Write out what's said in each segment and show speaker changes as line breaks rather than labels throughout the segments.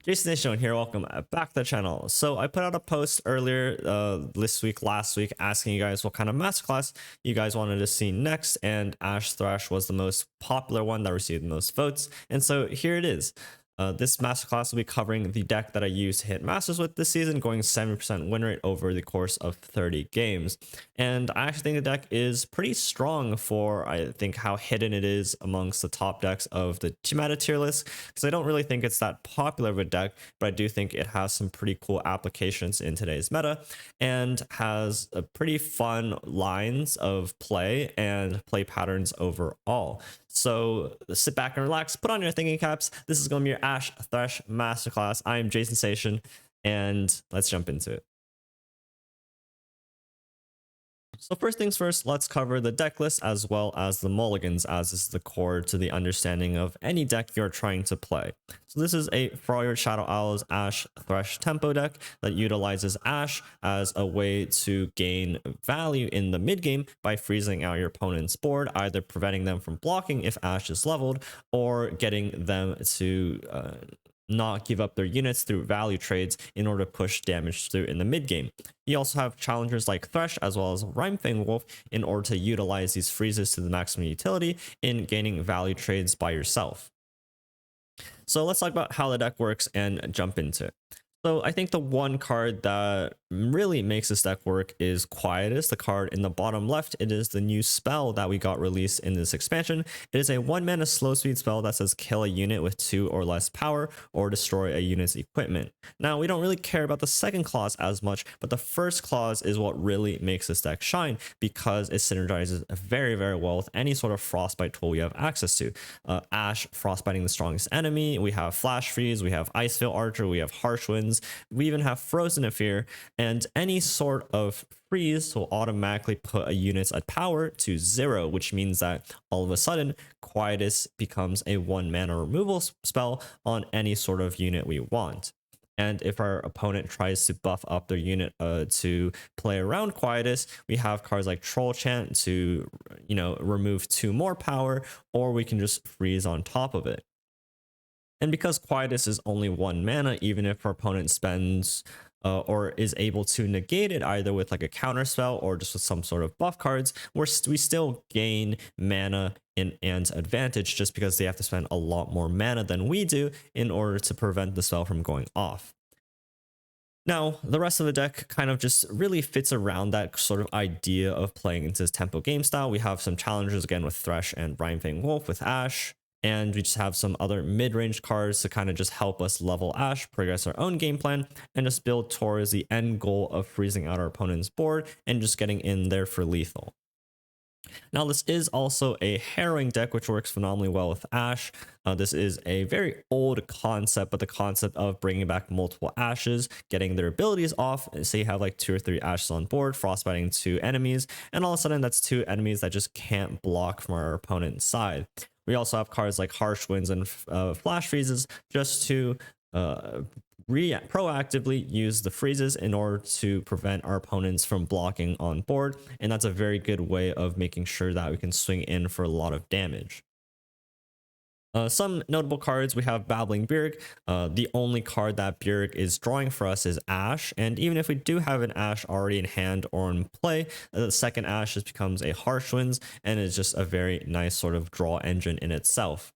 Jason Nation here, welcome back to the channel. So I put out a post earlier this week, last week, asking you guys what kind of masterclass you guys wanted to see next, and Ashe Thresh was the most popular one that received the most votes, and so here it is. This masterclass will be covering the deck that I used to hit Masters with this season, going 70% win rate over the course of 30 games. And I actually think the deck is pretty strong for, I think, how hidden it is amongst the top decks of the meta tier list, because I don't really think it's that popular of a deck, but I do think it has some pretty cool applications in today's meta and has a pretty fun lines of play and play patterns overall. So sit back and relax, put on your thinking caps. This is going to be your Ashe Thresh Masterclass. I am Jason Station, and let's jump into it. So first things first, let's cover the deck list as well as the mulligans, as is the core to the understanding of any deck you're trying to play. So this is a Frogger Shadow Owls Ashe Thresh tempo deck that utilizes Ashe as a way to gain value in the mid game by freezing out your opponent's board, either preventing them from blocking if Ashe is leveled, or getting them to not give up their units through value trades in order to push damage through in the mid game. You also have challengers like Thresh as well as Rhymefang Wolf in order to utilize these freezes to the maximum utility in gaining value trades by yourself. So let's talk about how the deck works and jump into it. So I think the one card that really makes this deck work is Quietus, the card in the bottom left. It is the new spell that we got released in this expansion. It is a 1-mana slow speed spell that says kill a unit with 2 or less power or destroy a unit's equipment. Now, we don't really care about the second clause as much, but the first clause is what really makes this deck shine because it synergizes very, very well with any sort of frostbite tool we have access to. Ashe frostbiting the strongest enemy. We have Flash Freeze, we have Icefield Archer, we have Harsh Winds. We even have Frozen Affair, and any sort of freeze will automatically put a unit's power to 0, which means that all of a sudden Quietus becomes a 1-mana removal spell on any sort of unit we want. And if our opponent tries to buff up their unit to play around Quietus, we have cards like Troll Chant to, remove 2 more power, or we can just freeze on top of it. And because Quietus is only 1 mana, even if our opponent spends or is able to negate it either with like a counter spell or just with some sort of buff cards, we still gain mana and advantage just because they have to spend a lot more mana than we do in order to prevent the spell from going off. Now, the rest of the deck kind of just really fits around that sort of idea of playing into this tempo game style. We have some challengers again with Thresh and Rhymefang Wolf with Ashe. And we just have some other mid-range cards to kind of just help us level Ashe, progress our own game plan, and just build towards the end goal of freezing out our opponent's board and just getting in there for lethal. Now, this is also a harrowing deck, which works phenomenally well with Ashe. This is a very old concept, but the concept of bringing back multiple Ashes, getting their abilities off. Say you have like 2 or 3 Ashes on board, frostbiting 2 enemies, and all of a sudden that's 2 enemies that just can't block from our opponent's side. We also have cards like Harsh Winds and Flash Freezes just to proactively use the freezes in order to prevent our opponents from blocking on board. And that's a very good way of making sure that we can swing in for a lot of damage. Some notable cards, we have Babbling Bjerg. The only card that Bjerg is drawing for us is Ashe, and even if we do have an Ashe already in hand or in play, the second Ashe just becomes a Harsh Winds, and is just a very nice sort of draw engine in itself.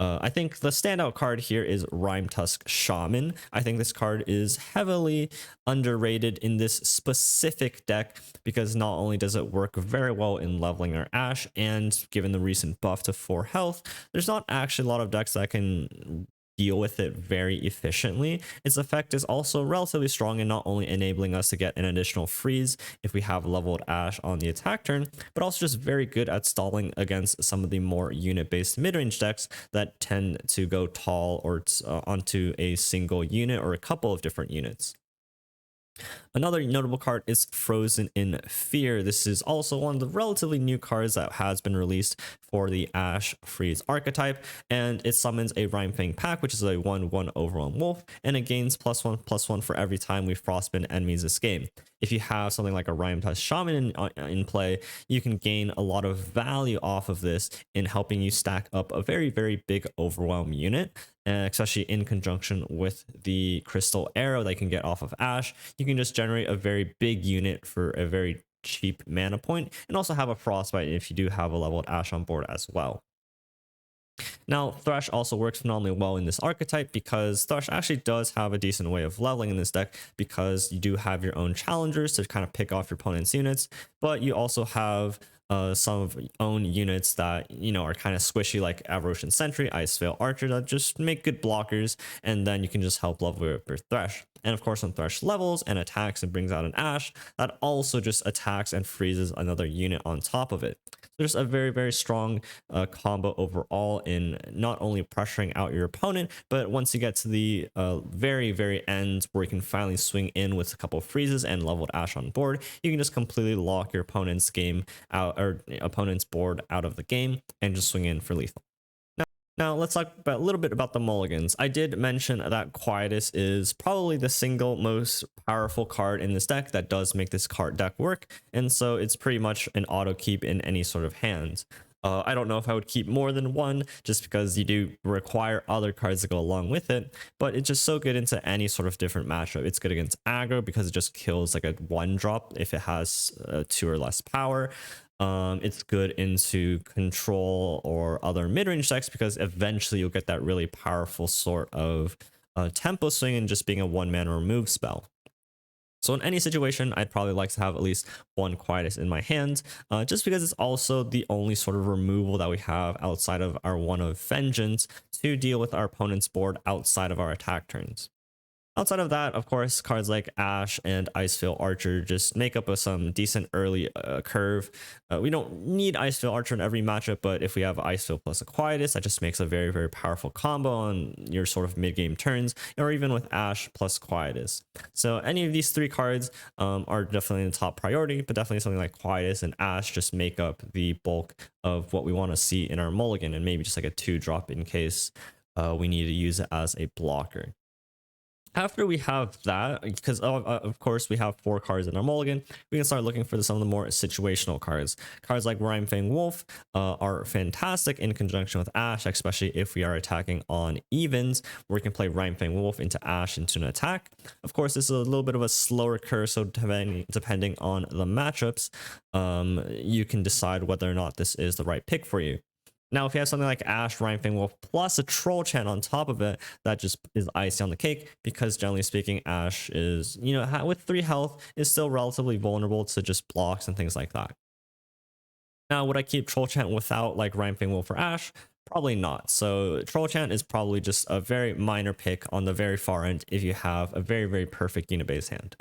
I think the standout card here is Rhymetusk Shaman. I think this card is heavily underrated in this specific deck because not only does it work very well in leveling our Ashe, and given the recent buff to 4 health, there's not actually a lot of decks that can deal with it very efficiently. Its effect is also relatively strong in not only enabling us to get an additional freeze if we have leveled Ashe on the attack turn, but also just very good at stalling against some of the more unit-based mid-range decks that tend to go tall or onto a single unit or a couple of different units. Another notable card is Frozen in Fear. This is also one of the relatively new cards that has been released for the Ashe Freeze archetype, and it summons a Rhymefang pack, which is a 1/1 overwhelm wolf, and it gains +1/+1 for every time we frostbend enemies this game. If you have something like a Rhyme-Test Shaman in play, you can gain a lot of value off of this in helping you stack up a very, very big overwhelm unit, especially in conjunction with the Crystal Arrow that you can get off of Ashe. You can just generate a very big unit for a very cheap mana point, and also have a Frostbite if you do have a leveled Ashe on board as well. Now, Thresh also works phenomenally well in this archetype because Thresh actually does have a decent way of leveling in this deck, because you do have your own challengers to kind of pick off your opponent's units, but you also have some of your own units that, you know, are kind of squishy, like Avarician Sentry, Iceveil Archer, that just make good blockers, and then you can just help level up your Thresh. And of course, when Thresh levels and attacks and brings out an Ashe, that also just attacks and freezes another unit on top of it. So there's a very, very strong combo overall in not only pressuring out your opponent, but once you get to the very, very end where you can finally swing in with a couple of freezes and leveled Ashe on board, you can just completely lock your opponent's game out, or opponent's board out of the game, and just swing in for lethal. Now let's talk a little bit about the mulligans. I did mention that Quietus is probably the single most powerful card in this deck that does make this card deck work, and so it's pretty much an auto keep in any sort of hand. I don't know if I would keep more than one, just because you do require other cards to go along with it, but it's just so good into any sort of different matchup. It's good against aggro because it just kills like a 1-drop if it has 2 or less power. It's good into control or other mid-range decks because eventually you'll get that really powerful sort of tempo swing and just being a 1-mana remove spell. So in any situation, I'd probably like to have at least one Quietus in my hand, just because it's also the only sort of removal that we have outside of our one of Vengeance to deal with our opponent's board outside of our attack turns. Outside of that, of course, cards like Ashe and Iceveil Archer just make up some decent early curve. We don't need Iceveil Archer in every matchup, but if we have Iceveil plus a Quietus, that just makes a very, very powerful combo on your sort of mid-game turns, or even with Ashe plus Quietus. So any of these 3 cards are definitely in the top priority, but definitely something like Quietus and Ashe just make up the bulk of what we want to see in our mulligan, and maybe just like a 2-drop in case we need to use it as a blocker. After we have that, because of course we have 4 cards in our mulligan, we can start looking for some of the more situational cards. Cards like Rhymefang Wolf are fantastic in conjunction with Ashe, especially if we are attacking on evens, where we can play Rhymefang Wolf into Ashe into an attack. Of course, this is a little bit of a slower curve, so depending on the matchups, you can decide whether or not this is the right pick for you. Now, if you have something like Ashe, Rhymefang Wolf, plus a Troll Chant on top of it, that just is icing on the cake, because generally speaking, Ashe is, you know, with 3 health, is still relatively vulnerable to just blocks and things like that. Now, would I keep Troll Chant without like Rhymefang Wolf or Ashe? Probably not. So Troll Chant is probably just a very minor pick on the very far end if you have a very, very perfect unit-based hand.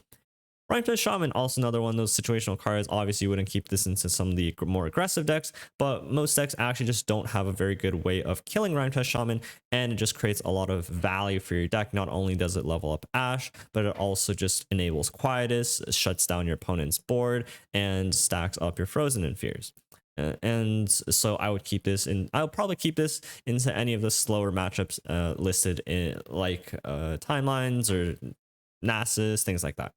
Rhyme-Test Shaman, also another one of those situational cards. Obviously, you wouldn't keep this into some of the more aggressive decks, but most decks actually just don't have a very good way of killing Rhyme-Test Shaman, and it just creates a lot of value for your deck. Not only does it level up Ashe, but it also just enables Quietus, shuts down your opponent's board, and stacks up your Frozen in Fears. And so I would keep this in. I'll probably keep this into any of the slower matchups listed in like timelines or Nasus, things like that.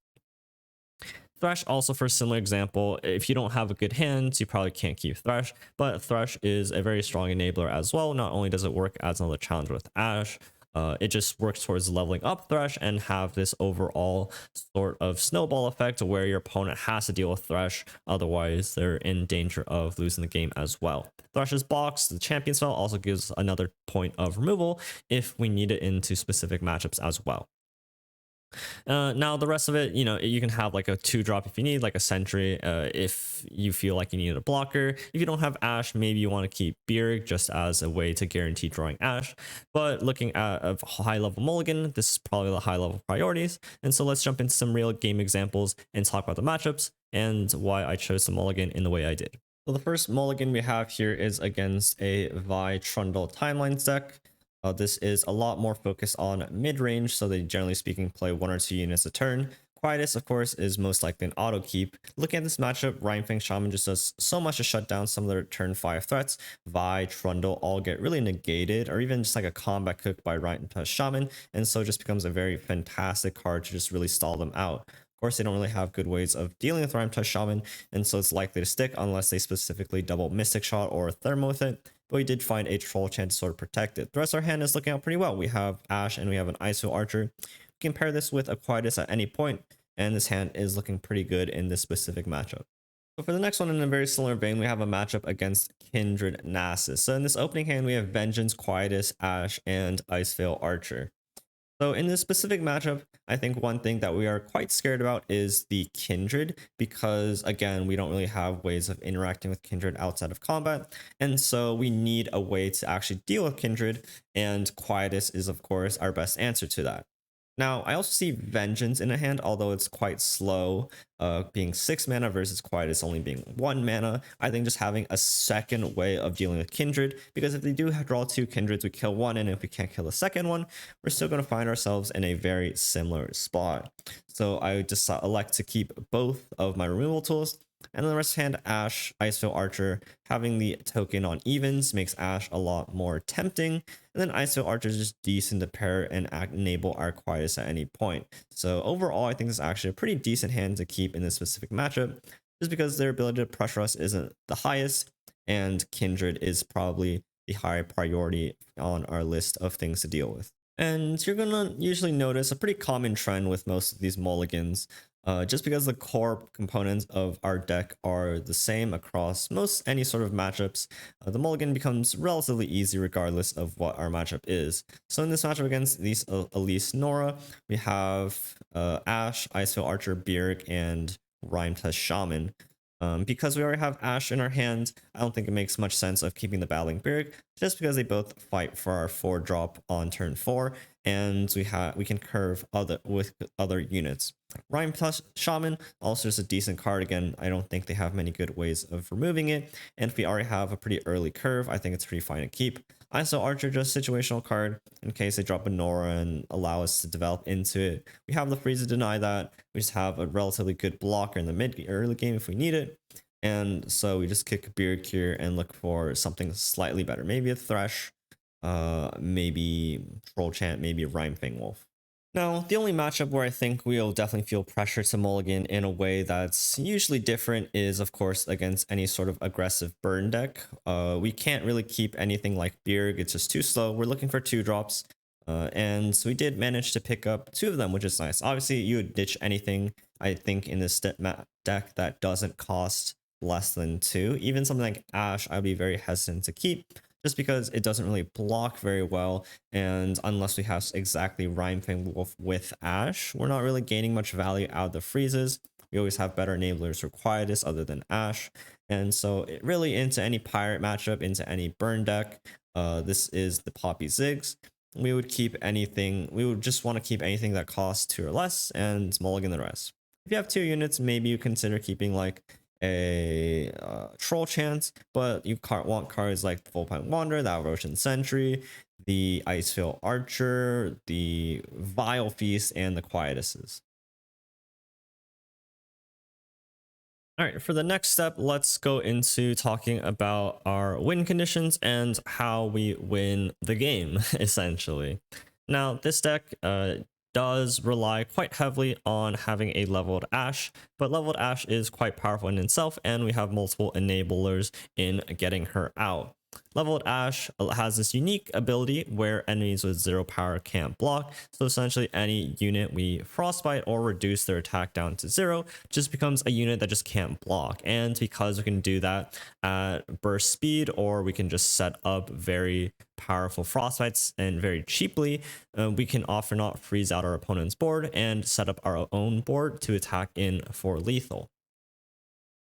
Thresh also, for a similar example, if you don't have a good hand, you probably can't keep Thresh, but Thresh is a very strong enabler as well. Not only does it work as another challenger with Ashe, it just works towards leveling up Thresh and have this overall sort of snowball effect where your opponent has to deal with Thresh, otherwise they're in danger of losing the game as well. Thresh's box, the champion spell, also gives another point of removal if we need it into specific matchups as well. Now the rest of it, you know, you can have like a 2-drop if you need, like a Sentry if you feel like you need a blocker. If you don't have Ashe, maybe you want to keep Bjerg just as a way to guarantee drawing Ashe. But looking at a high level mulligan, this is probably the high level priorities. And so let's jump into some real game examples and talk about the matchups and why I chose the mulligan in the way I did. So the first mulligan we have here is against a Vi Trundle Timelines deck. This is a lot more focused on mid-range, so they generally speaking play 1 or 2 units a turn. Quietus, of course, is most likely an auto keep. Looking at this matchup, Rhymefang Shaman just does so much to shut down some of their turn 5 threats. Vi, Trundle all get really negated, or even just like a combat cook by Rhymefang Shaman, and so it just becomes a very fantastic card to just really stall them out. Of course, they don't really have good ways of dealing with Rhyme Touch Shaman, and so it's likely to stick unless they specifically double Mystic Shot or Thermo with it. But we did find a Troll Chant to sort of protect it. The rest of our hand is looking out pretty well. We have Ashe and we have an Icefield Archer. We can pair this with a Quietus at any point, and this hand is looking pretty good in this specific matchup. But for the next one, in a very similar vein, we have a matchup against Kindred Nasus. So in this opening hand, we have Vengeance, Quietus, Ashe, and Icefield Archer. So in this specific matchup, I think one thing that we are quite scared about is the Kindred, because again, we don't really have ways of interacting with Kindred outside of combat. And so we need a way to actually deal with Kindred, and Quietus is of course our best answer to that. Now, I also see Vengeance in a hand, although it's quite slow, being 6 mana versus Quietus only being 1 mana. I think just having a second way of dealing with Kindred, because if they do draw 2 Kindreds, we kill one, and if we can't kill the second one, we're still going to find ourselves in a very similar spot. So I just elect to keep both of my removal tools. And then the rest of the hand, Ashe, Icefield Archer, having the token on evens makes Ashe a lot more tempting. And then Icefield Archer is just decent to pair and enable our Quietus at any point. So overall, I think this is actually a pretty decent hand to keep in this specific matchup, just because their ability to pressure us isn't the highest, and Kindred is probably the high priority on our list of things to deal with. And you're going to usually notice a pretty common trend with most of these mulligans. Just because the core components of our deck are the same across most any sort of matchups, the mulligan becomes relatively easy regardless of what our matchup is. So in this matchup against these Elise Nora, we have Ashe, Icefield Archer, Bjerg, and Rhyme Test Shaman. Because we already have Ashe in our hand, I don't think it makes much sense of keeping the battling Bjerg, just because they both fight for our 4-drop on turn 4, and we can curve with other units. Rhyme Plus Shaman also is a decent card. Again, I don't think they have many good ways of removing it, and if we already have a pretty early curve, I think it's pretty fine to keep. ISO Archer, just situational card in case they drop a Nora and allow us to develop into it. We have the freeze to deny that. We just have a relatively good blocker in the early game if we need it. And so we just kick a Bjerg here and look for something slightly better. Maybe a Thresh, maybe Troll Chant, maybe Rhymefang Wolf. Now, the only matchup where I think we'll definitely feel pressure to mulligan in a way that's usually different is, of course, against any sort of aggressive burn deck. We can't really keep anything like Bjerg, it's just too slow. We're looking for 2-drops, and so we did manage to pick up 2 of them, which is nice. Obviously, you would ditch anything, I think, in this deck that doesn't cost less than 2. Even something like Ashe, I'd be very hesitant to keep, just because it doesn't really block very well, and unless we have exactly Rhymefang Wolf with Ashe, we're not really gaining much value out of the freezes. We always have better enablers for Quietus other than Ashe, and so it really into any pirate matchup, into any burn deck, this is the Poppy Ziggs. We would keep anything, we would just want to keep anything that costs 2 or less and mulligan the rest. If you have 2 units, maybe you consider keeping like a Troll Chant, but you want cards like the Full-Point Wanderer, the Roshan Sentry, the Icefield Archer, the Vile Feast, and the Quietuses. Alright, for the next step, let's go into talking about our win conditions and how we win the game, essentially. Now, this deck does rely quite heavily on having a leveled Ashe, but leveled Ashe is quite powerful in itself, and we have multiple enablers in getting her out. Leveled Ashe has this unique ability where enemies with 0 power can't block, so essentially any unit we frostbite or reduce their attack down to 0 just becomes a unit that just can't block. And because we can do that at burst speed, or we can just set up very powerful frostbites and very cheaply, we can often not freeze out our opponent's board and set up our own board to attack in for lethal.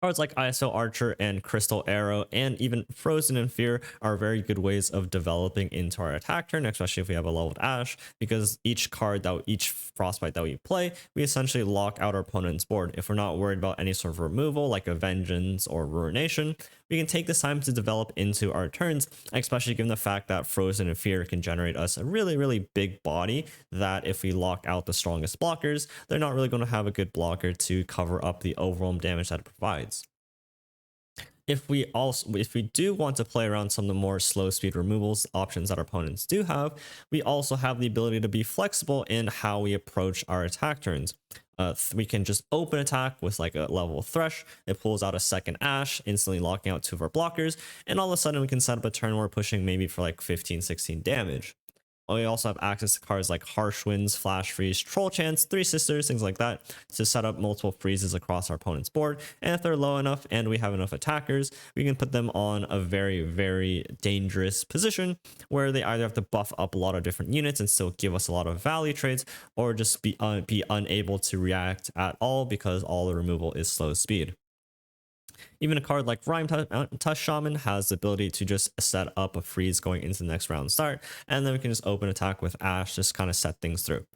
Cards like ISO Archer and Crystal Arrow and even Frozen in Fear are very good ways of developing into our attack turn, especially if we have a leveled Ashe, because each frostbite that we play, we essentially lock out our opponent's board. If we're not worried about any sort of removal like a Vengeance or Ruination, we can take this time to develop into our turns, especially given the fact that Frozen in Fear can generate us a really big body that if we lock out the strongest blockers, they're not really going to have a good blocker to cover up the overwhelm damage that it provides. If we do want to play around some of the more slow speed removals options that our opponents do have, we also have the ability to be flexible in how we approach our attack turns. We can just open attack with like a level Thresh. It pulls out a second Ashe, instantly locking out 2 of our blockers, and all of a sudden we can set up a turn where we're pushing maybe for like 15-16 damage. We also have access to cards like Harsh Winds, Flash Freeze, Troll Chance, Three Sisters, things like that to set up multiple freezes across our opponent's board. And if they're low enough and we have enough attackers, we can put them on a very dangerous position where they either have to buff up a lot of different units and still give us a lot of value trades, or just be unable to react at all because all the removal is slow speed. Even a card like Rhyme-Tusk Shaman has the ability to just set up a freeze going into the next round start, and then we can just open attack with Ashe, just kind of set things through.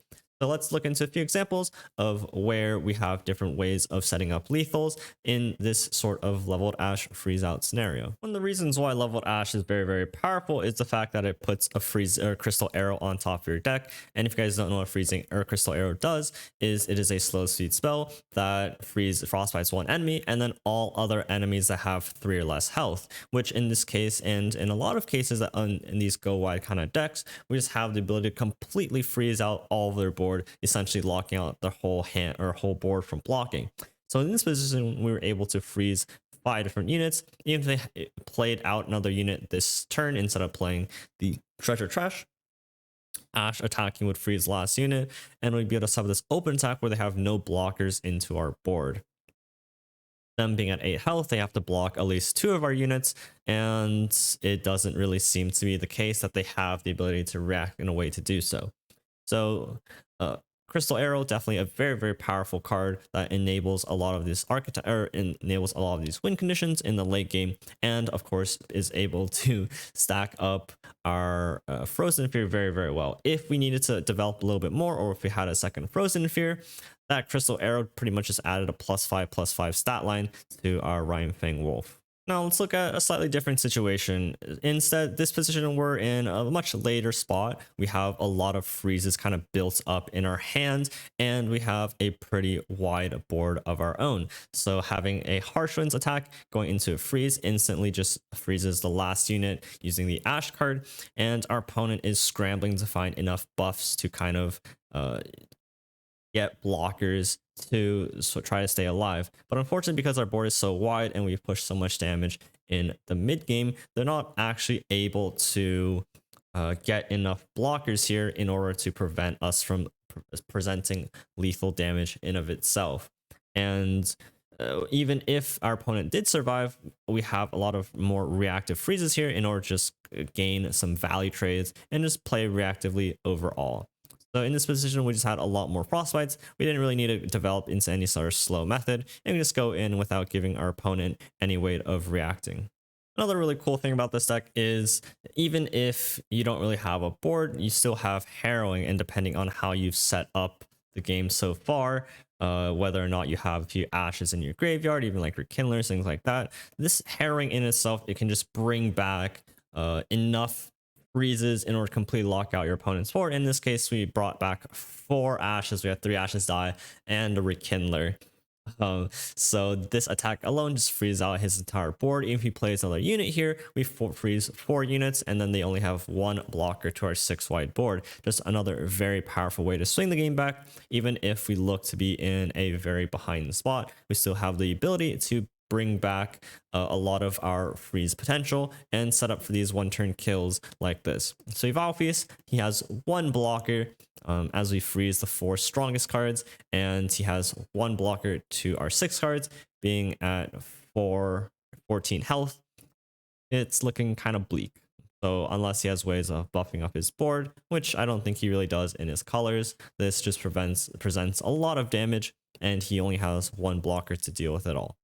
So let's look into a few examples of where we have different ways of setting up lethals in this sort of leveled Ashe freeze out scenario. One of the reasons why leveled Ashe is very powerful is the fact that it puts a freeze or crystal arrow on top of your deck. And if you guys don't know what freezing or crystal arrow does, is it is a slow speed spell that frostbites one enemy and then all other enemies that have 3 or less health, which in this case and in a lot of cases in these go wide kind of decks, we just have the ability to completely freeze out all of their board, essentially locking out the whole hand or whole board from blocking. So in this position, we were able to freeze 5 different units. Even if they played out another unit this turn instead of playing the Treasure Trash, Ashe attacking would freeze last unit, and we'd be able to set up this open attack where they have no blockers into our board. Them being at 8 health, they have to block at least 2 of our units, and it doesn't really seem to be the case that they have the ability to react in a way to do so. So Crystal Arrow, definitely a very powerful card that enables a lot of this enables a lot of these win conditions in the late game, and of course is able to stack up our Frozen Fear very well. If we needed to develop a little bit more, or if we had a second Frozen Fear, that Crystal Arrow pretty much just added a +5/+5 stat line to our Rhyme Fang Wolf. Now let's look at a slightly different situation. Instead, this position, we're in a much later spot. We have a lot of freezes kind of built up in our hand, and we have a pretty wide board of our own. So having a Harsh Winds attack going into a freeze instantly just freezes the last unit using the Ashe card, and our opponent is scrambling to find enough buffs to kind of get blockers to try to stay alive. But unfortunately, because our board is so wide and we've pushed so much damage in the mid game, they're not actually able to get enough blockers here in order to prevent us from presenting lethal damage in of itself. And even if our opponent did survive, we have a lot of more reactive freezes here in order to just gain some value trades and just play reactively overall. So in this position, we just had a lot more frostbites. We didn't really need to develop into any sort of slow method, and we just go in without giving our opponent any way of reacting. Another really cool thing about this deck is even if you don't really have a board, you still have Harrowing, and depending on how you've set up the game so far, whether or not you have a few Ashes in your graveyard, even like Rekindlers, things like that, this Harrowing in itself, it can just bring back enough freezes in order to completely lock out your opponent's board. In this case, we brought back 4 Ashes. We had 3 Ashes die and a Rekindler. So this attack alone just freezes out his entire board. If he plays another unit here, we freeze 4 units, and then they only have 1 blocker to our 6 wide board. Just another very powerful way to swing the game back. Even if we look to be in a very behind spot, we still have the ability to bring back a lot of our freeze potential and set up for these 1-turn kills like this. So Eval Feast, he has 1 blocker as we freeze the 4 strongest cards, and he has 1 blocker to our 6 cards, being at 14 health. It's looking kind of bleak. So unless he has ways of buffing up his board, which I don't think he really does in his colors, this just presents a lot of damage, and he only has 1 blocker to deal with it all.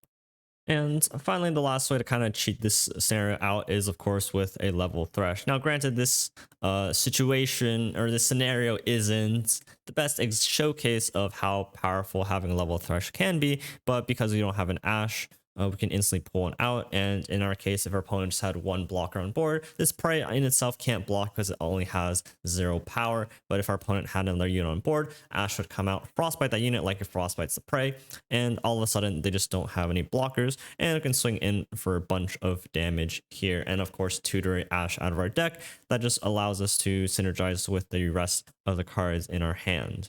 And finally, the last way to kind of cheat this scenario out is, of course, with a level Thresh. Now, granted, this situation or this scenario isn't the best showcase of how powerful having a level Thresh can be, but because we don't have an Ashe, we can instantly pull one out. And in our case, if our opponent just had one blocker on board, this prey in itself can't block because it only has 0 power. But if our opponent had another unit on board, Ashe would come out, frostbite that unit like it frostbites the prey, and all of a sudden they just don't have any blockers, and it can swing in for a bunch of damage here. And of course, tutor Ashe out of our deck, that just allows us to synergize with the rest of the cards in our hand.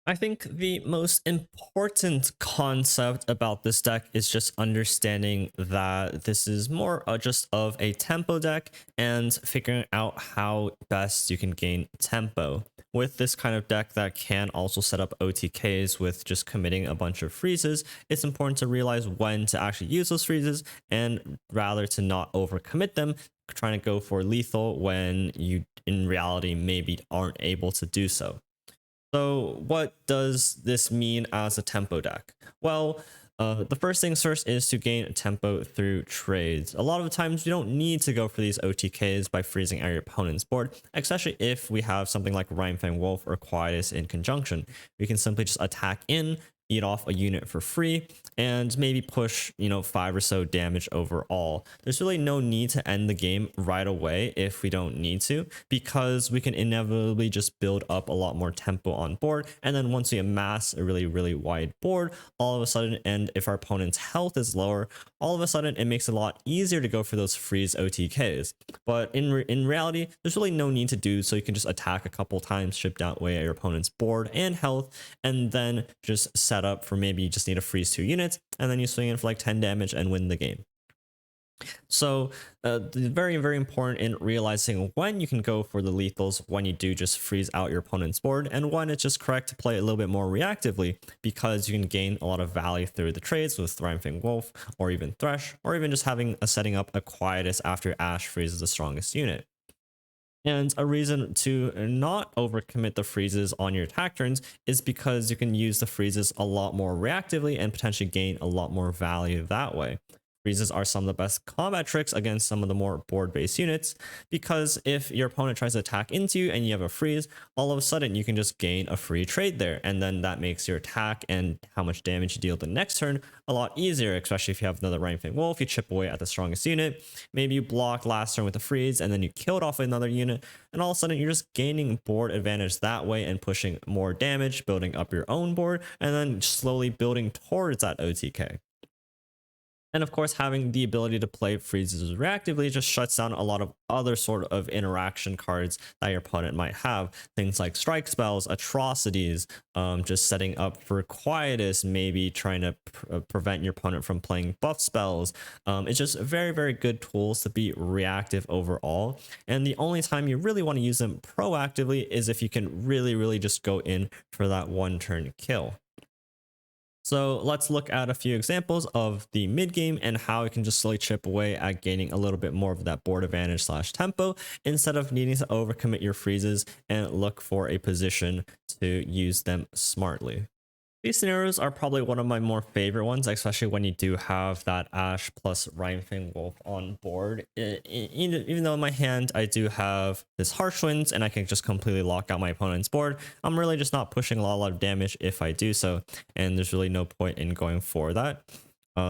I think the most important concept about this deck is just understanding that this is more just of a tempo deck and figuring out how best you can gain tempo. With this kind of deck that can also set up OTKs with just committing a bunch of freezes, it's important to realize when to actually use those freezes and rather to not overcommit them, trying to go for lethal when you in reality maybe aren't able to do so. So what does this mean as a tempo deck? Well, the first things first is to gain tempo through trades. A lot of the times you don't need to go for these OTKs by freezing out your opponent's board, especially if we have something like Rimefang Wolf or Quietus in conjunction. We can simply just attack in, eat off a unit for free, and maybe push 5 or so damage overall. There's really no need to end the game right away if we don't need to, because we can inevitably just build up a lot more tempo on board, and then once we amass a really wide board, all of a sudden, and if our opponent's health is lower, all of a sudden it makes it a lot easier to go for those freeze OTKs. But in reality, there's really no need to do so. You can just attack a couple times, chip down away at your opponent's board and health, and then just set up for maybe you just need to freeze 2 units, and then you swing in for like 10 damage and win the game. So very important in realizing when you can go for the lethals, when you do just freeze out your opponent's board, and when it's just correct to play a little bit more reactively, because you can gain a lot of value through the trades with Rimefang Wolf or even Thresh, or even just setting up a Quietus after Ashe freezes the strongest unit. And a reason to not overcommit the freezes on your attack turns is because you can use the freezes a lot more reactively and potentially gain a lot more value that way. Freezes are some of the best combat tricks against some of the more board-based units, because if your opponent tries to attack into you and you have a freeze, all of a sudden you can just gain a free trade there, and then that makes your attack and how much damage you deal the next turn a lot easier, especially if you have another Rimefang Wolf, you chip away at the strongest unit, maybe you block last turn with a freeze, and then you killed off another unit, and all of a sudden you're just gaining board advantage that way and pushing more damage, building up your own board, and then slowly building towards that OTK. And of course, having the ability to play freezes reactively just shuts down a lot of other sort of interaction cards that your opponent might have. Things like strike spells, atrocities, just setting up for Quietus, maybe trying to prevent your opponent from playing buff spells. It's just very good tools to be reactive overall. And the only time you really want to use them proactively is if you can really just go in for that 1-turn kill. So let's look at a few examples of the mid game and how it can just slowly chip away at gaining a little bit more of that board advantage / tempo instead of needing to overcommit your freezes and look for a position to use them smartly. These scenarios are probably one of my more favorite ones, especially when you do have that Ashe plus Rimefang Wolf on board. Even though in my hand I do have this Harsh Winds and I can just completely lock out my opponent's board, I'm really just not pushing a lot of damage if I do so, and there's really no point in going for that.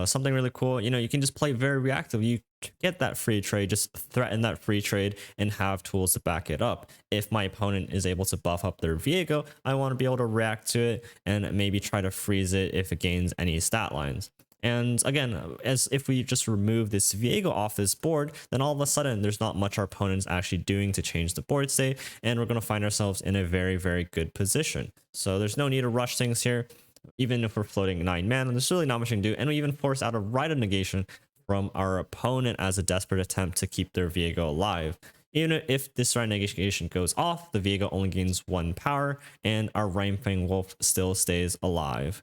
Something really cool, you can just play very reactive. You get that free trade, just threaten that free trade and have tools to back it up. If my opponent is able to buff up their Viego, I want to be able to react to it and maybe try to freeze it if it gains any stat lines. And again, as if we just remove this Viego off this board, then all of a sudden there's not much our opponent's actually doing to change the board state, and we're going to find ourselves in a very good position. So there's no need to rush things here. Even if we're floating 9 mana, there's really not much we can do, and we even force out a Rite of Negation from our opponent as a desperate attempt to keep their Viego alive. Even if this Rite of Negation goes off, the Viego only gains 1 power, and our Rimefang Wolf still stays alive.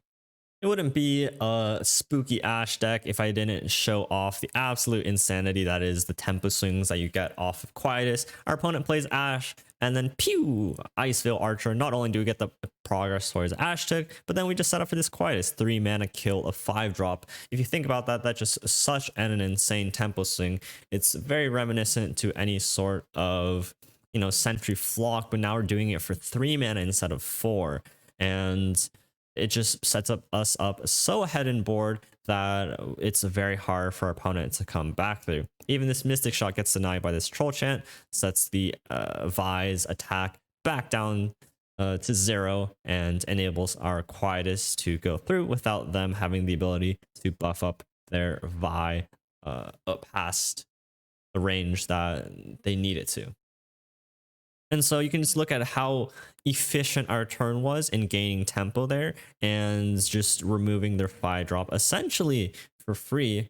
It wouldn't be a spooky Ashe deck if I didn't show off the absolute insanity that is the tempo swings that you get off of Quietus. Our opponent plays Ashe, and then pew, Iceveil Archer. Not only do we get the progress towards Ashtik, but then we just set up for this Quietus 3 mana kill, a 5-drop. If you think about that, that's just such an insane tempo swing. It's very reminiscent to any sort of, you know, Sentry Flock, but now we're doing it for 3 mana instead of 4. And it just sets us up so ahead in board that it's very hard for our opponent to come back through. Even this Mystic Shot gets denied by this Troll Chant, sets the Vise attack back down to 0 and enables our Quietus to go through without them having the ability to buff up their Vi up past the range that they need it to. And so you can just look at how efficient our turn was in gaining tempo there and just removing their 5-drop essentially for free.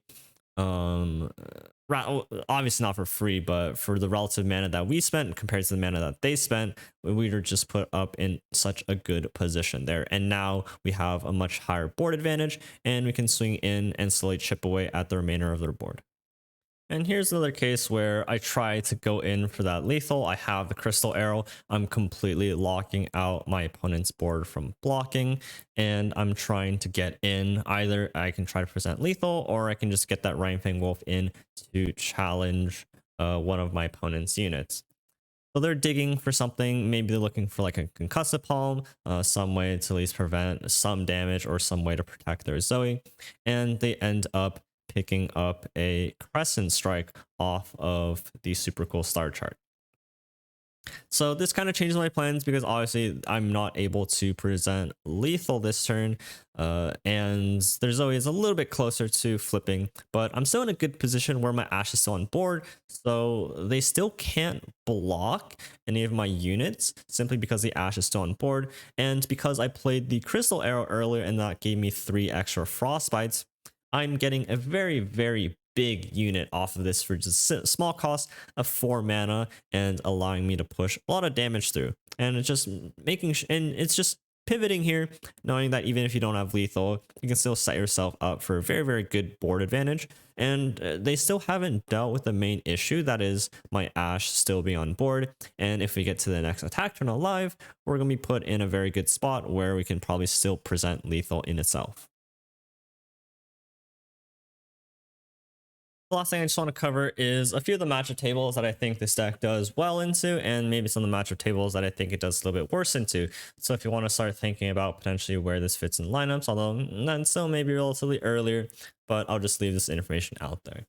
Obviously not for free, but for the relative mana that we spent compared to the mana that they spent, we were just put up in such a good position there. And now we have a much higher board advantage, and we can swing in and slowly chip away at the remainder of their board. And here's another case where I try to go in for that lethal. I have the Crystal Arrow. I'm completely locking out my opponent's board from blocking, and I'm trying to get in. Either I can try to present lethal, or I can just get that Rhinefang Wolf in to challenge one of my opponent's units. So they're digging for something. Maybe they're looking for like a Concussive Palm, some way to at least prevent some damage or some way to protect their Zoe. And they end up picking up a Crescent Strike off of the super cool star chart. So this kind of changes my plans because obviously I'm not able to present lethal this turn, and there's always a little bit closer to flipping, but I'm still in a good position where my Ashe is still on board, so they still can't block any of my units simply because the Ashe is still on board. And because I played the Crystal Arrow earlier and that gave me 3 extra Frostbites, I'm getting a very, very big unit off of this for just a small cost of 4 mana and allowing me to push a lot of damage through. And it's just it's just pivoting here, knowing that even if you don't have lethal, you can still set yourself up for a very, very good board advantage. And they still haven't dealt with the main issue, that is my Ashe still being on board. And if we get to the next attack turn alive, we're going to be put in a very good spot where we can probably still present lethal in itself. The last thing I just want to cover is a few of the matchup tables that I think this deck does well into, and maybe some of the matchup tables that I think it does a little bit worse into. So if you want to start thinking about potentially where this fits in lineups, although that's still maybe relatively earlier, but I'll just leave this information out there.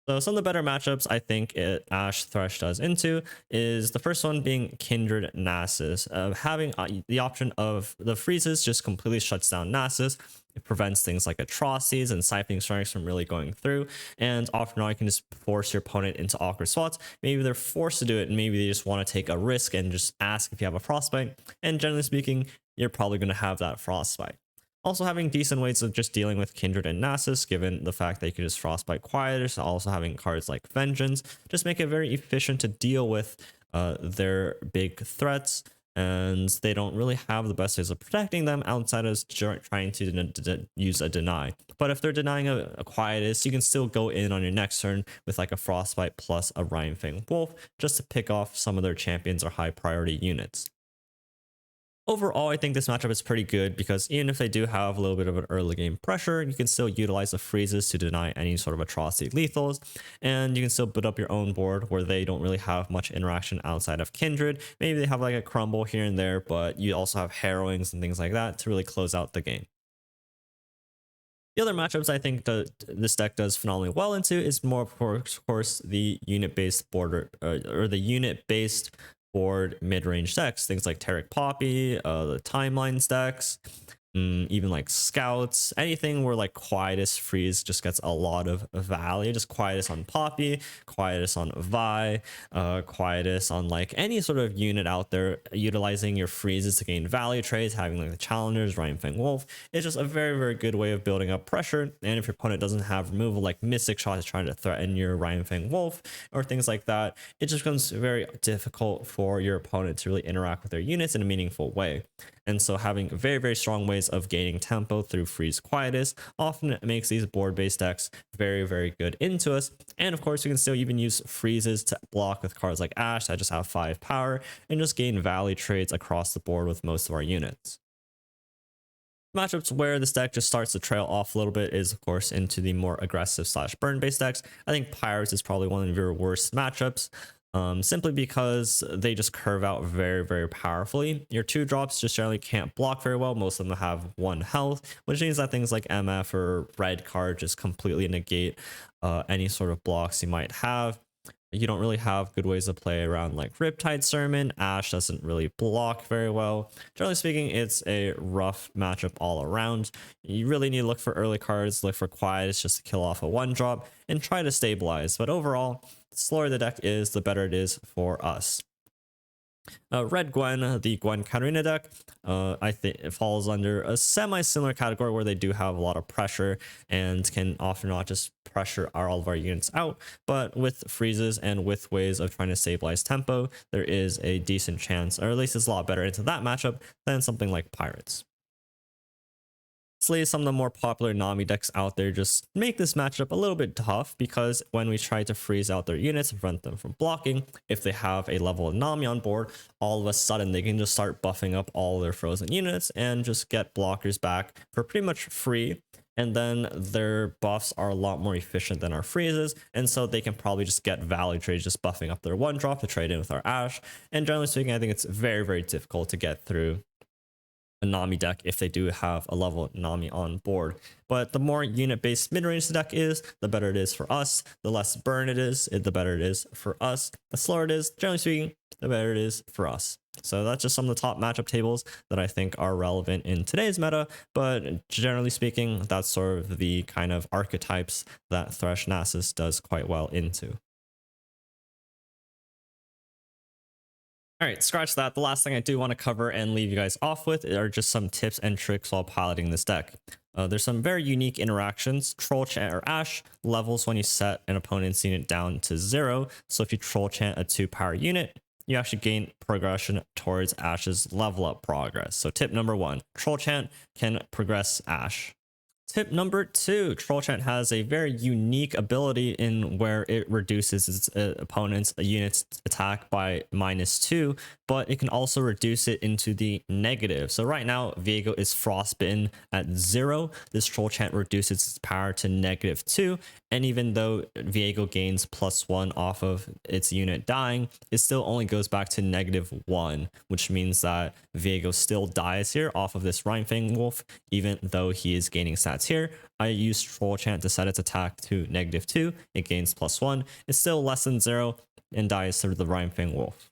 So some of the better matchups I think Ashe Thresh does into is the first one being Kindred Nasus. Having the option of the freezes just completely shuts down Nasus. It prevents things like atrocities and siphoning strikes from really going through. And often you can just force your opponent into awkward spots. Maybe they're forced to do it, and maybe they just want to take a risk and just ask if you have a frostbite. And generally speaking, you're probably going to have that frostbite. Also having decent ways of just dealing with Kindred and Nasus, given the fact that you can just Frostbite Quietus, also having cards like Vengeance, just make it very efficient to deal with their big threats, and they don't really have the best ways of protecting them outside of trying to use a deny. But if they're denying a Quietus, you can still go in on your next turn with like a Frostbite plus a Rhinefang Wolf, just to pick off some of their champions or high priority units. Overall, I think this matchup is pretty good because even if they do have a little bit of an early game pressure, you can still utilize the freezes to deny any sort of atrocity lethals, and you can still build up your own board where they don't really have much interaction outside of Kindred. Maybe they have like a crumble here and there, but you also have harrowings and things like that to really close out the game. The other matchups I think this deck does phenomenally well into is more, of course, the unit-based border or the unit-based board mid-range decks, things like Taric Poppy, the Timelines decks, even like Scouts, anything where like Quietus freeze just gets a lot of value. Just Quietus on Poppy, Quietus on Vi, Quietus on like any sort of unit out there, utilizing your freezes to gain value trades, having like the Challengers, Rhinefang Wolf. It's just a very, very good way of building up pressure. And if your opponent doesn't have removal like Mystic Shot is trying to threaten your Rhinefang Wolf or things like that, it just becomes very difficult for your opponent to really interact with their units in a meaningful way. And so having very, very strong ways ways of gaining tempo through freeze quietus often makes these board-based decks very, very good into us. And of course, we can still even use freezes to block with cards like Ashe that just have 5 power and just gain value trades across the board with most of our units. Matchups where this deck just starts to trail off a little bit is of course into the more aggressive / burn based decks. I think Pirates is probably one of your worst matchups, simply because they just curve out very, very powerfully. Your 2-drops just generally can't block very well. Most of them have 1 health, which means that things like MF or red card just completely negate any sort of blocks you might have. You don't really have good ways to play around like Riptide Sermon. Ashe doesn't really block very well. Generally speaking, it's a rough matchup all around. You really need to look for early cards, look for Quietus just to kill off a 1-drop, and try to stabilize. But overall, the slower the deck is, the better it is for us. Red Gwen, the Gwen Katarina deck, I think it falls under a semi-similar category where they do have a lot of pressure and can often not just pressure all of our units out, but with freezes and with ways of trying to stabilize tempo, there is a decent chance, or at least it's a lot better into that matchup than something like Pirates. Some of the more popular Nami decks out there just make this matchup a little bit tough, because when we try to freeze out their units and prevent them from blocking, if they have a level of Nami on board, all of a sudden they can just start buffing up all their frozen units and just get blockers back for pretty much free. And then their buffs are a lot more efficient than our freezes, and so they can probably just get value trades just buffing up their 1-drop to trade in with our Ashe. And generally speaking, I think it's very, very difficult to get through a Nami deck if they do have a level of Nami on board. But the more unit-based mid-range the deck is, the better it is for us. The less burn it is, the better it is for us. The slower it is, generally speaking, the better it is for us. So that's just some of the top matchup tables that I think are relevant in today's meta, but generally speaking, that's sort of the kind of archetypes that Thresh Nasus does quite well into. All right, scratch that. The last thing I do want to cover and leave you guys off with are just some tips and tricks while piloting this deck. There's some very unique interactions. Troll Chant or Ashe levels when you set an opponent's unit down to 0. So if you Troll Chant a 2-power unit, you actually gain progression towards Ashe's level up progress. So tip number 1, Troll Chant can progress Ashe. Tip number 2, Troll Chant has a very unique ability in where it reduces its opponent's unit's attack by -2, but it can also reduce it into the negative. So right now, Viego is frostbitten at 0. This Troll Chant reduces its power to -2, and even though Viego gains +1 off of its unit dying, it still only goes back to -1, which means that Viego still dies here off of this Rhymefang Wolf, even though he is gaining stats here. I use Troll Chant to set its attack to -2. It gains +1. It's still less than 0 and dies through the Rhymefang Wolf.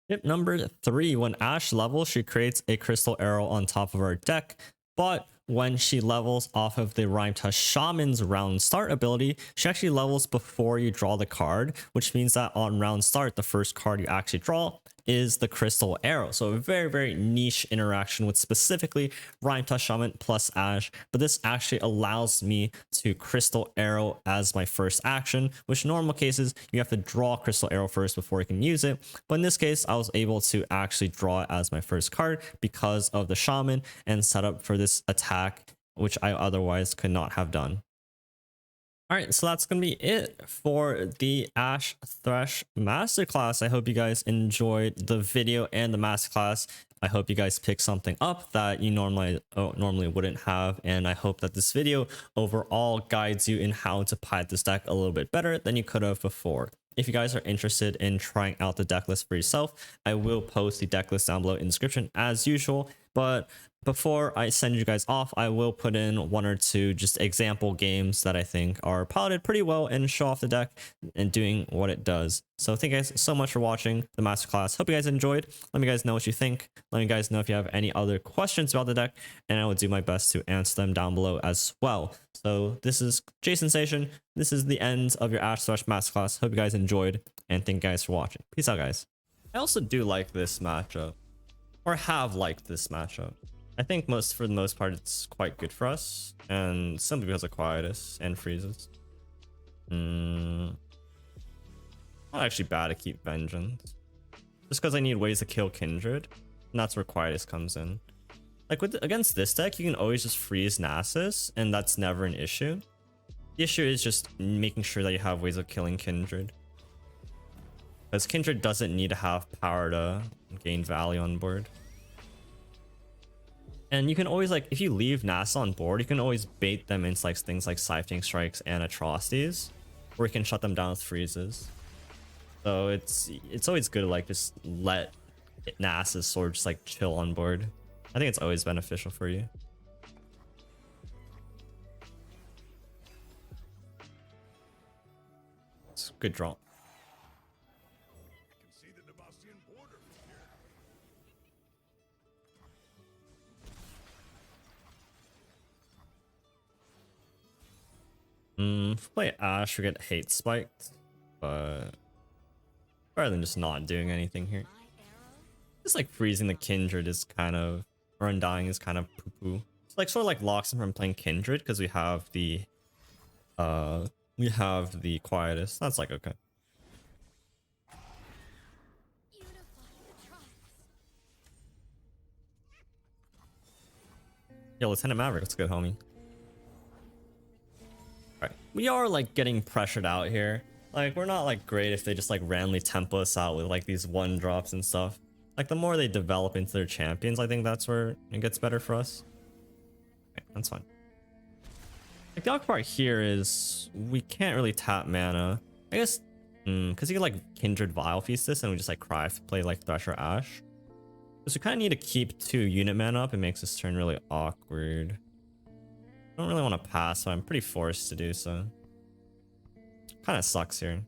Tip number 3, when Ashe levels, she creates a crystal arrow on top of our deck, but when she levels off of the Rhymetush Shaman's round start ability, she actually levels before you draw the card, which means that on round start, the first card you actually draw is the crystal arrow. So a very, very niche interaction with specifically Rhymetush Shaman plus Ashe, but this actually allows me to crystal arrow as my first action, which in normal cases you have to draw crystal arrow first before you can use it, but in this case I was able to actually draw it as my first card because of the Shaman and set up for this attack, which I otherwise could not have done. All right, so that's going to be it for the Ashe Thresh Masterclass. I hope you guys enjoyed the video and the Masterclass. I hope you guys picked something up that you normally wouldn't have, and I hope that this video overall guides you in how to pilot this deck a little bit better than you could have before. If you guys are interested in trying out the deck list for yourself, I will post the deck list down below in the description as usual. But before I send you guys off, I will put in 1 or 2 just example games that I think are piloted pretty well and show off the deck and doing what it does. So thank you guys so much for watching the masterclass. Hope you guys enjoyed. Let me guys know what you think. Let me guys know if you have any other questions about the deck, and I will do my best to answer them down below as well. So this is JSensation. This is the end of your Ashe Thresh Masterclass. Hope you guys enjoyed, and thank you guys for watching. Peace out, guys. I also do like this matchup, or have liked this matchup. I think for the most part it's quite good for us, and simply because of Quietus and freezes. Not actually bad to keep Vengeance, just because I need ways to kill Kindred, and that's where Quietus comes in. Like against this deck, you can always just freeze Nasus, and that's never an issue. The issue is just making sure that you have ways of killing Kindred, because Kindred doesn't need to have power to gain value on board. And you can always, like, if you leave Nasus on board, you can always bait them into like things like Siphoning Strikes and Atrocities, where you can shut them down with freezes. So it's always good to like just let Nasus sort of just like chill on board. I think it's always beneficial for you. It's a good draw. If we play Ashe, we get hate spiked, but rather than just not doing anything here. Just like freezing the Kindred is kind of, or Undying is kind of poo-poo. It's like sort of like locks him from playing Kindred because we have the Quietus. That's like okay. Yo, Lieutenant Maverick, let's go, homie. Alright, we are like getting pressured out here. Like, we're not like great if they just like randomly tempo us out with like these 1-drops and stuff. Like, the more they develop into their champions, I think that's where it gets better for us. Okay, that's fine. Like, the awkward part here is we can't really tap mana. I guess, because you can like Kindred Vile Feast this and we just like cry to play like Thresh or Ashe. Because we kind of need to keep 2 unit mana up. It makes this turn really awkward. I don't really want to pass, so I'm pretty forced to do so. Kind of sucks here.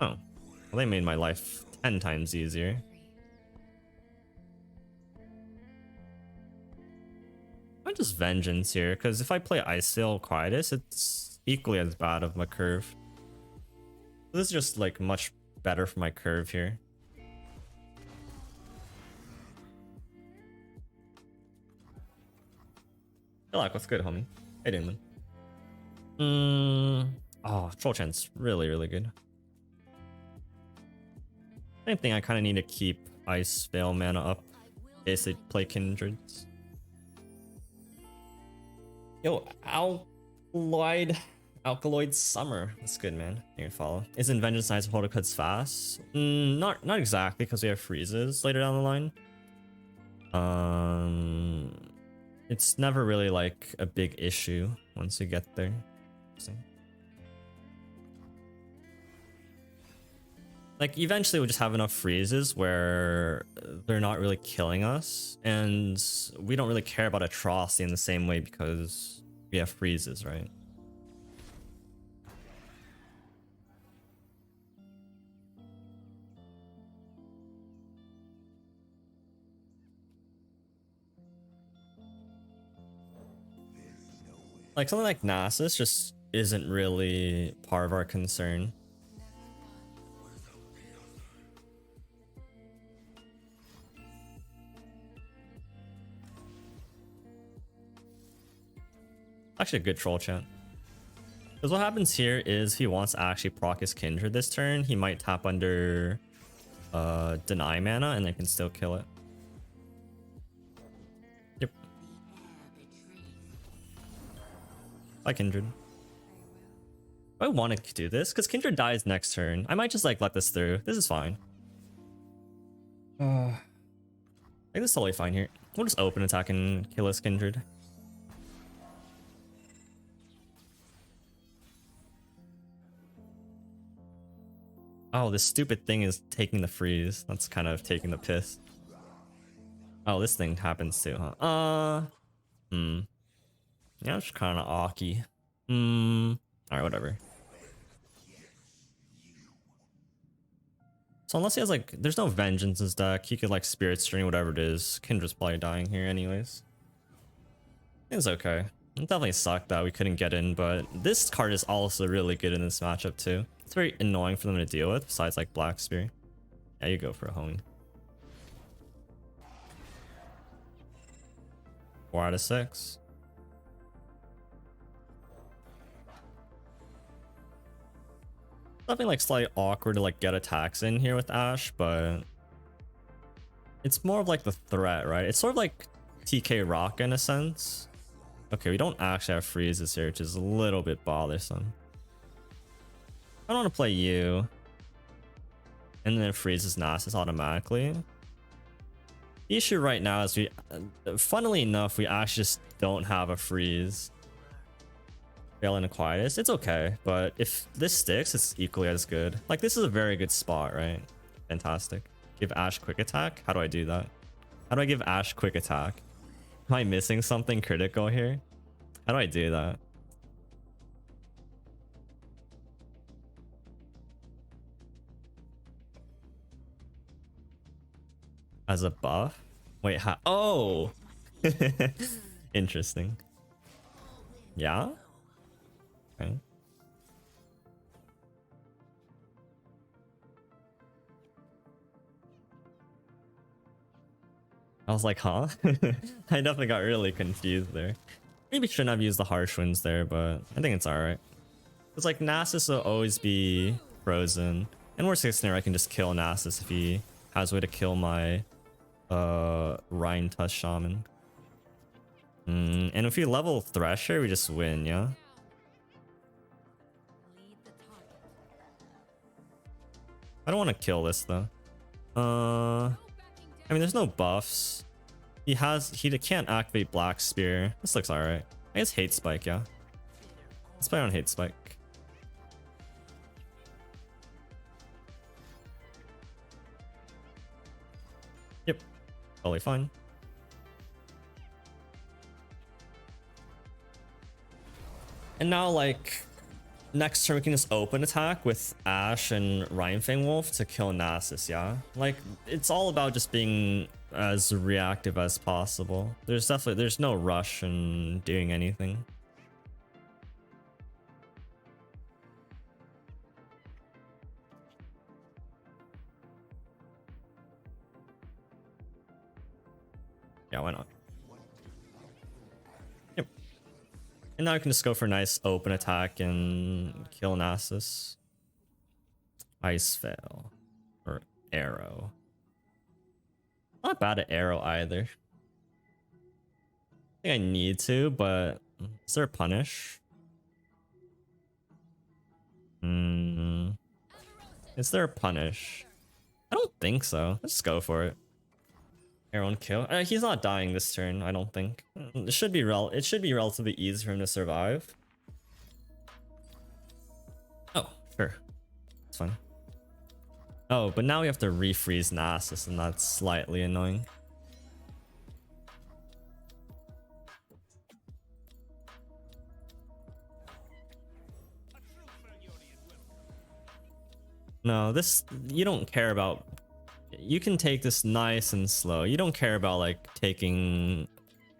Oh, well, they made my life 10 times easier. I just Vengeance here, because if I play Icesail Quietus, it's equally as bad of my curve. This is just like much better for my curve here. Good luck, what's good, homie? Hey, Damon. Oh, Troll Chant's really, really good. Same thing, I kind of need to keep Ice Veil mana up in case they play Kindreds. Yo, Alkaloid Summer. That's good, man. You can follow. Isn't Vengeance nice to hold it cuts fast? Not exactly, because we have freezes later down the line. It's never really like a big issue once you get there. Like, eventually we'll just have enough freezes where they're not really killing us, and we don't really care about Atrocity in the same way because we have freezes, right? Like, something like Nasus just isn't really part of our concern. Actually a good troll chant. Because what happens here is he wants to actually proc his Kindred this turn. He might tap under deny mana and they can still kill it. Yep. Bye, Kindred. I want to do this because Kindred dies next turn. I might just like let this through. This is fine. I think this is totally fine here. We'll just open attack and kill his Kindred. Oh, this stupid thing is taking the freeze. That's kind of taking the piss. Oh, this thing happens too, huh? Yeah, it's kind of awky. Alright, whatever. So unless he has like, there's no Vengeance in his deck, he could like Spirit String, whatever it is. Kindred's probably dying here anyways. It's okay. It definitely sucked that we couldn't get in, but this card is also really good in this matchup too. It's very annoying for them to deal with, besides like Black Spear. Yeah, you go for a homie. 4 out of 6. Something like slightly awkward to like get attacks in here with Ashe, but it's more of like the threat, right? It's sort of like TK Rock in a sense. Okay, we don't actually have freezes here, which is a little bit bothersome. I don't want to play you. And then it freezes Nasus automatically. The issue right now is funnily enough, we actually just don't have a freeze. Fail Quietus, it's okay, but if this sticks, it's equally as good. Like, this is a very good spot, right? Fantastic. Give Ashe quick attack? How do I do that? How do I give Ashe quick attack? Am I missing something critical here? How do I do that? As a buff? Wait, how? Oh! Interesting. Yeah? Okay. I was like, huh? I definitely got really confused there. Maybe shouldn't have used the harsh winds there, but I think it's alright. It's like Nasus will always be frozen. And worst case scenario, I can just kill Nasus if he has a way to kill my Rhine Tusk Shaman. And if we level Thresher, we just win, yeah? I don't want to kill this though. I mean, there's no buffs. He can't activate Black Spear. This looks alright. I guess Hate Spike, yeah. Let's play on Hate Spike. Yep, totally fine. And now, like, next turn we can just open attack with Ashe and Rhinefang Wolf to kill Nasus, yeah? Like, it's all about just being as reactive as possible. There's no rush in doing anything. Yeah, why not? Yep. And now I can just go for a nice open attack and kill Nasus. Ice Veil. Or Arrow. Not bad at Arrow either. I think I need to, but is there a punish? Is there a punish? I don't think so. Let's go for it. Arrow and kill. He's not dying this turn, I don't think. It should be relatively easy for him to survive. Oh, sure. It's fine. Oh, but now we have to refreeze Nasus, and that's slightly annoying. No, you don't care about. You can take this nice and slow. You don't care about like taking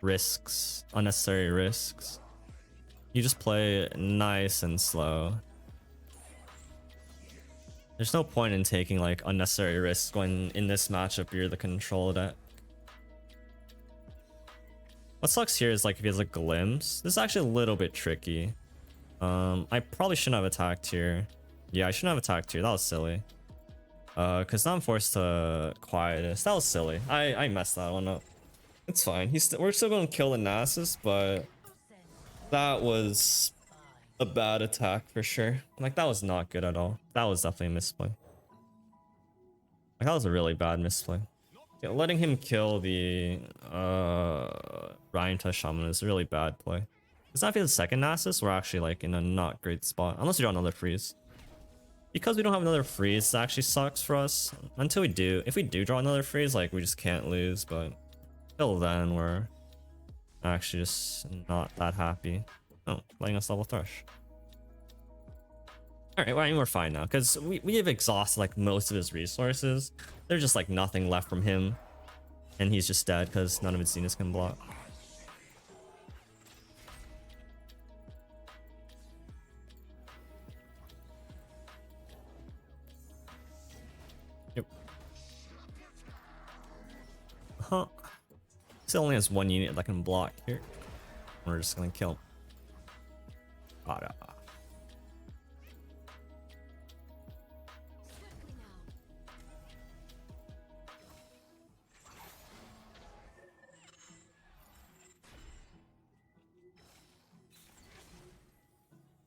risks, unnecessary risks. You just play nice and slow. There's no point in taking like unnecessary risks when in this matchup you're the control deck. What sucks here is like if he has a glimpse. This is actually a little bit tricky. I probably shouldn't have attacked here. Yeah, I shouldn't have attacked here. That was silly. Cause now I'm forced to Quietus. That was silly. I messed that one up. It's fine. We're still gonna kill the Nasus, but that was a bad attack for sure. Like, that was not good at all. That was definitely a misplay. Like, that was a really bad misplay. Yeah, letting him kill the Rhine Tusk Shaman is a really bad play. It's not for the second Nasus, we're actually like in a not great spot. Unless we draw another freeze. Because we don't have another freeze, it actually sucks for us. Until we do. If we do draw another freeze, like, we just can't lose, but till then we're actually just not that happy. Oh, letting us level Thresh. Alright, well, I mean, we're fine now, because we have exhausted like most of his resources. There's just like nothing left from him. And he's just dead because none of his Zeniths can block. Yep. Huh. Still only has one unit that can block here. We're just gonna kill him.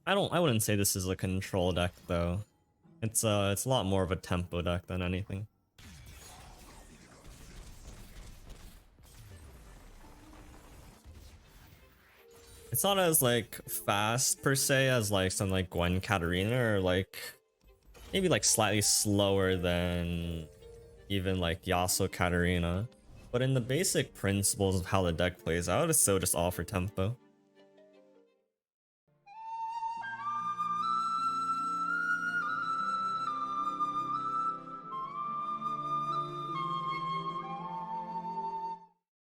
I wouldn't say this is a control deck though. It's a lot more of a tempo deck than anything. It's not as like fast per se as like something like Gwen Katarina, or like maybe like slightly slower than even like Yasuo Katarina. But in the basic principles of how the deck plays out, it's still just all for tempo.